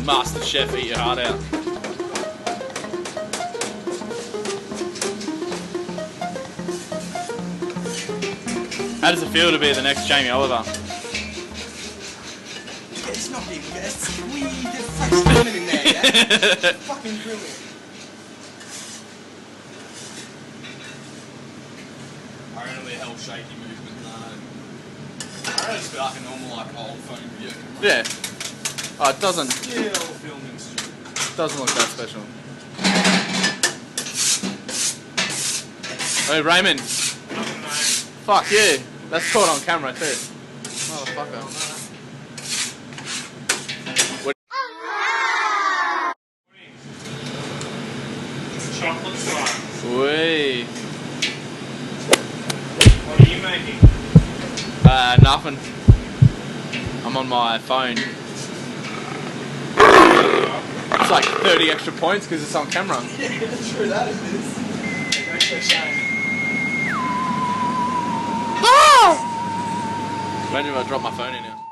Master Chef eat your heart out. How does it feel to be the next Jamie Oliver? It's not even good. It's squeezed the fresh lemon in there, yeah? Fucking brilliant. I reckon it'll be a hell shaky movement. I reckon it's like a normal, like, old phone video. Yeah. Oh, it doesn't Yeah, old filming stuff. doesn't look that special. Hey Raymond. Fuck yeah. That's caught on camera too. Motherfucker. Chocolate fries. Wee. What are you making? Nothing. I'm on my phone. It's like 30 extra points because it's on camera. Yeah, true that it is. It's actually shame. Imagine if I drop my phone in here.